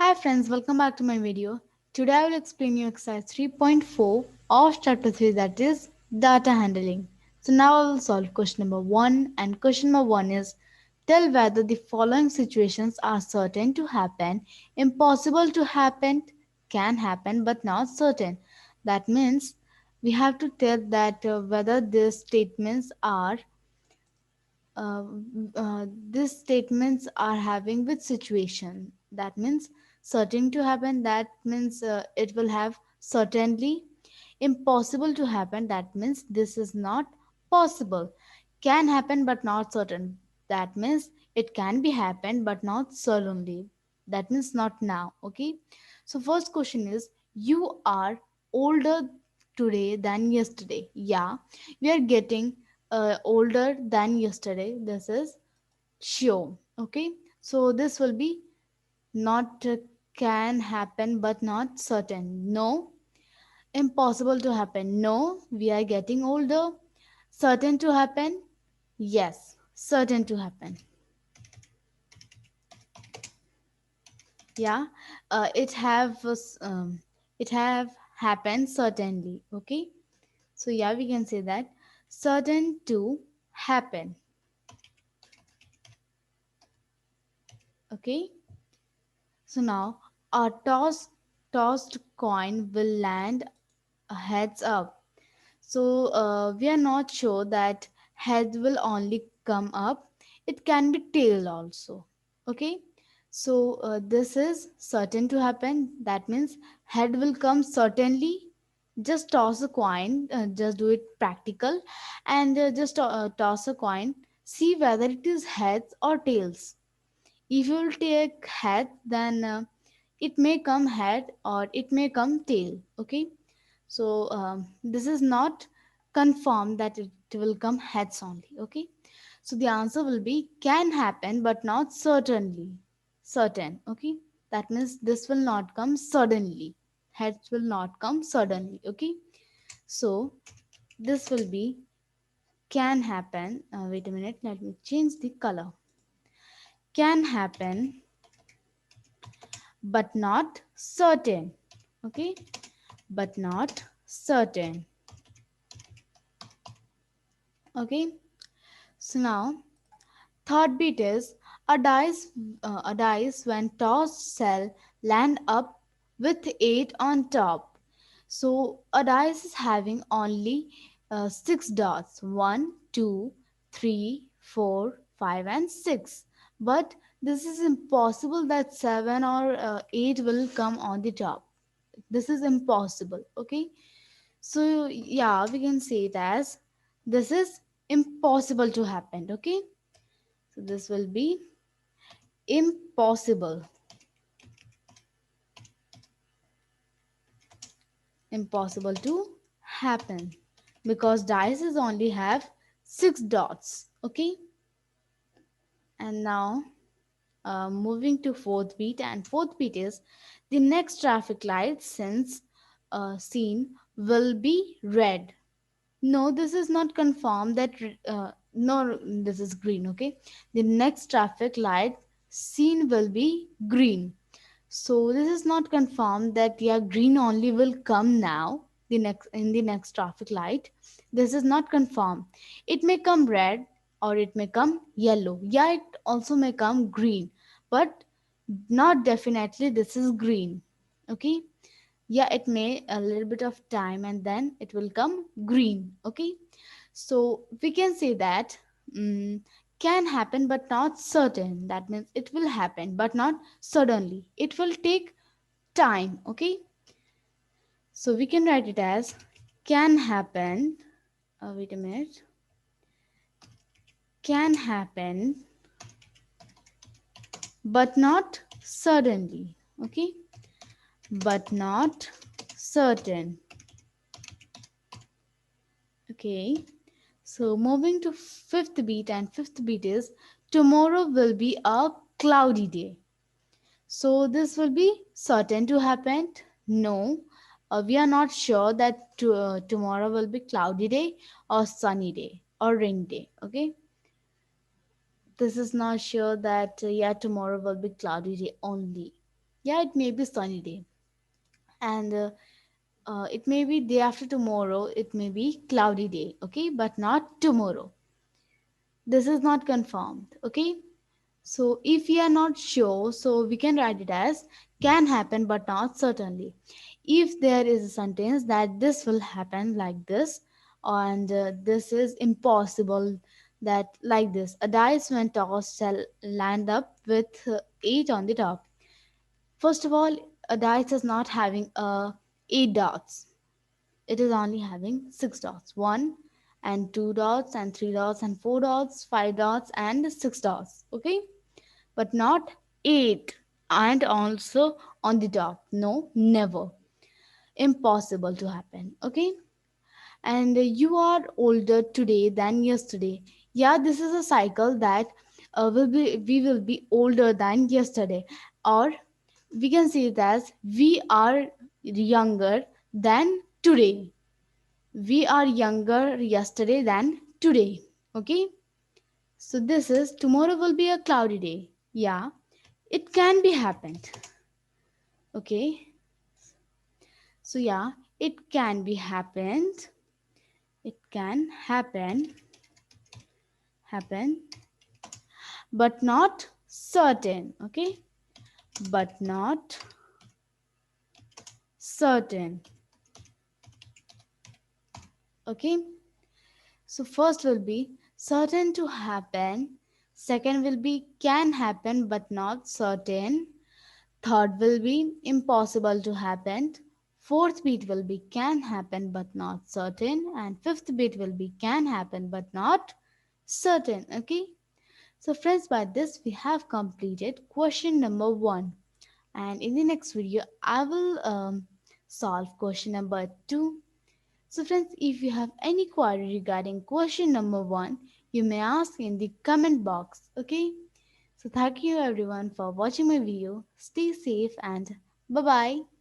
Hi friends, welcome back to my video. Today I will explain you exercise 3.4 of chapter 3, that is data handling. So now I will solve question number 1, and question number 1 is tell whether the following situations are certain to happen, impossible to happen, can happen but not certain. That means we have to tell that whether these statements are uh, these statements are having which situation. That means certain to happen, that means it will have certainly. Impossible to happen, that means this is not possible. Can happen but not certain, that means it can be happen but not certainly, that means not now. Okay, so first question is you are older today than yesterday. Yeah, we are getting older than yesterday, this is sure. Okay, so this will be not can happen but not certain, no. Impossible to happen, no, we are getting older. Certain to happen, yes, certain to happen. Yeah, it have happened certainly. Okay, so yeah, we can say that certain to happen. Okay, so now a tossed coin will land heads up. So we are not sure that head will only come up. It can be tail also. Okay. So this is certain to happen. That means head will come certainly. Just toss a coin. Just do it practical, and just toss a coin. See whether it is heads or tails. If you will take head, then it may come head or it may come tail. Okay, so this is not confirmed that it will come heads only. Okay, so the answer will be can happen but not certainly. Certain. Okay, that means this will not come suddenly. Heads will not come suddenly. Okay, so this will be can happen. Wait a minute, let me change the color. Can happen but not certain. Okay, but not certain. Okay, so now third bit is a dice. A dice when tossed shall land up with 8 on top. So a dice is having only 6 dots: 1, 2, 3, 4, 5, and 6. But this is impossible that 7 or 8 will come on the top. This is impossible. Okay, so yeah, we can say it as this is impossible to happen. Okay, so this will be impossible. Impossible to happen because dice only have 6 dots. Okay, and now moving to fourth beat, and fourth beat is the next traffic light since seen will be red. No, this is not confirmed that no, this is green. Okay, the next traffic light seen will be green. So this is not confirmed that yeah, green only will come now. The next in the next traffic light, this is not confirmed. It may come red or it may come yellow. Yeah, it also may come green, but not definitely this is green. Okay, yeah, it may a little bit of time and then it will come green. Okay, so we can say that mm, can happen but not certain, that means it will happen but not suddenly, it will take time. Okay, so we can write it as can happen, wait a minute, can happen but not suddenly. Okay, but not certain. Okay, so moving to fifth beat, and fifth beat is tomorrow will be a cloudy day. So this will be certain to happen. No, we are not sure that tomorrow will be cloudy day or sunny day or rain day. Okay, this is not sure that yeah, tomorrow will be cloudy day only. Yeah, it may be sunny day, and it may be day after tomorrow. It may be cloudy day. Okay, but not tomorrow. This is not confirmed. Okay, so if we are not sure, so we can write it as can happen but not certainly. If there is a sentence that this will happen like this, and this is impossible that like this, a dice when tossed shall land up with 8 on the top. First of all, a dice is not having 8 dots. It is only having 6 dots. 1 and 2 dots and 3 dots and 4 dots, 5 dots and 6 dots. Okay? But not 8 and also on the top. No, never. Impossible to happen. Okay? And you are older today than yesterday. Yeah, this is a cycle that we will be older than yesterday, or we can see it as we are younger than today. We are younger yesterday than today. Okay, so this is tomorrow will be a cloudy day. Yeah, it can be happened. Okay, so yeah, it can be happened. It can happen, but not certain. Okay, but not certain. Okay, so first will be certain to happen. Second will be can happen but not certain. Third will be impossible to happen. Fourth bit will be can happen but not certain. And fifth bit will be can happen but not certain. Okay. So friends, by this we have completed question number 1. And in the next video, I will solve question number 2. So friends, if you have any query regarding question number 1, you may ask in the comment box. Okay. So thank you everyone for watching my video. Stay safe and bye bye.